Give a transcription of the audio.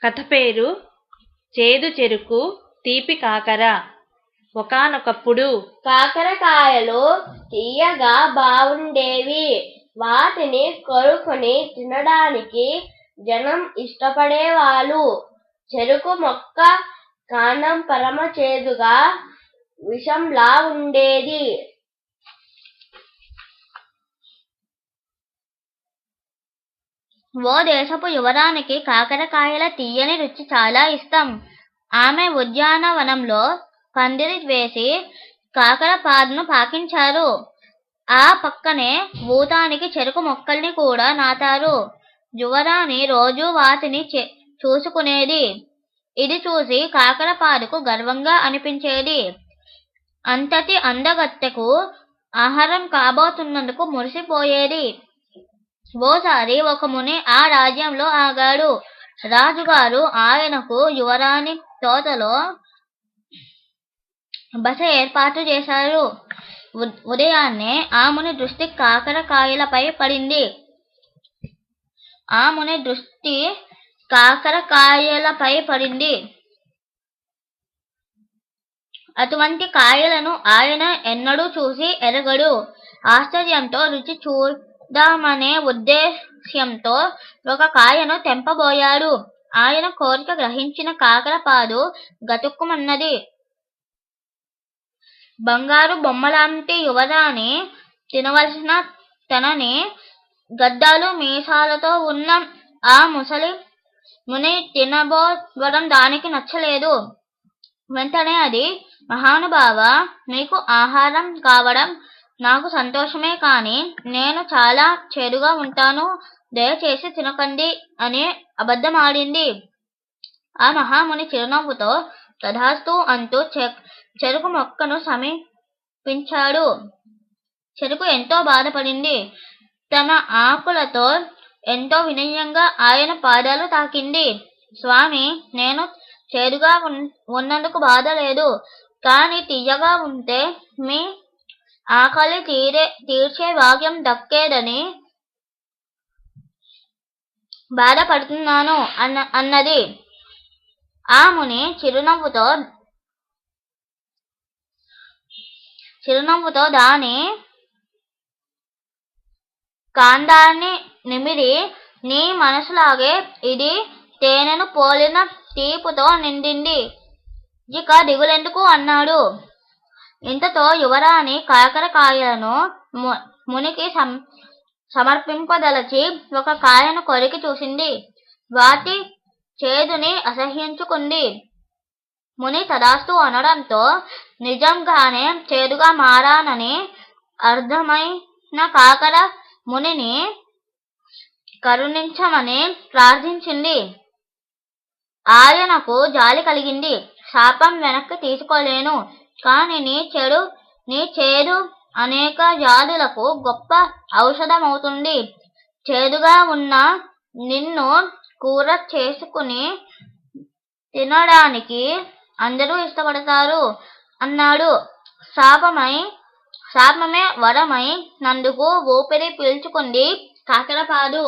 కథ పేరు చేదు చెరుకు తీపి కాకర. ఒకానొకప్పుడు కాకరకాయలు తీయగా బావుండేవి. వాటిని కొరుకుని తినడానికి జనం ఇష్టపడేవాళ్ళు. చెరుకు మొక్క కాండం పరమ చేదుగా విషంలా ఉండేది. ఓ దేశపు యువరానికి కాకరకాయల తీయని రుచి చాలా ఇష్టం. ఆమె ఉద్యానవనంలో పందిరి వేసి కాకర పాదును పాకించారు. ఆ పక్కనే భూతానికి చెరుకు మొక్కల్ని కూడా నాటారు. యువరాణి రోజూ వాటిని చూసుకునేది. ఇది చూసి కాకరపాదుకు గర్వంగా అనిపించేది. అంతటి అందగత్తెకు ఆహారం కాబోతున్నందుకు మురిసిపోయేది. ఓసారి ఒక ముని ఆ రాజ్యంలో ఆగాడు. రాజుగారు ఆయనకు యువరాణి తోటలో బస ఏర్పాటు చేశారు. ఉదయాన్నే ఆ ముని దృష్టి కాకరకాయలపై పడింది. అటువంటి కాయలను ఆయన ఎన్నడూ చూసి ఎరగడు. ఆశ్చర్యంతో రుచి చూద్దామనే ఉద్దేశ్యంతో ఒక కాయను తెంపబోయాడు. ఆయన కోరిక గ్రహించిన కాకరపాదు గతుక్కుమన్నది. బంగారు బొమ్మలాంటి యువరాణి తినవలసిన తనని గడ్డాలు మీసాలతో ఉన్న ఆ ముసలి ముని తినబోవడం దానికి నచ్చలేదు. వెంటనే అది, మహానుభావా, మీకు ఆహారం కావడం నాకు సంతోషమే, కాని నేను చాలా చేదుగా ఉంటాను, దయచేసి తినకండి అని అబద్ధమాడింది. ఆ మహాముని చిరునవ్వుతో తథాస్తు అంటూ చెరుకు మొక్కను సమీపించాడు. చెరుకు ఎంతో బాధపడింది. తన ఆకులతో ఎంతో వినయంగా ఆయన పాదాలు తాకింది. స్వామి, నేను చేదుగా ఉన్నందుకు బాధ లేదు, కాని తీయగా ఉంటే మీ ఆకలి తీర్చే భాగ్యం దక్కేదని బాధపడుతున్నాను అన్నది. ఆ ముని చిరునవ్వుతో దాని కాండాన్ని నిమిరి, నీ మనసులాగే ఇది తేనెను పోలిన తీపుతో నిండింది, ఇక దిగులెందుకు అన్నాడు. ఇంతతో యువరాణి కాకరకాయలను మునికి సమర్పింపదలచి ఒక కాయను కొరికి చూసింది. వాటి చేదుని అసహ్యించుకుంది. ముని తదాస్తు అనడంతో నిజంగానే చేదుగా మారానని అర్థమైన కాకర మునిని కరుణించమని ప్రార్థించింది. ఆయనకు జాలి కలిగింది. శాపం వెనక్కి తీసుకోలేను, కాని నీ చేదు అనేక వ్యాధులకు గొప్ప ఔషధమవుతుంది. చేదుగా ఉన్న నిన్ను కూర చేసుకుని తినడానికి అందరూ ఇష్టపడతారు అన్నాడు. శాపమే వరమై నందుకు ఊపిరి పీల్చుకుంది కాకరపాదు.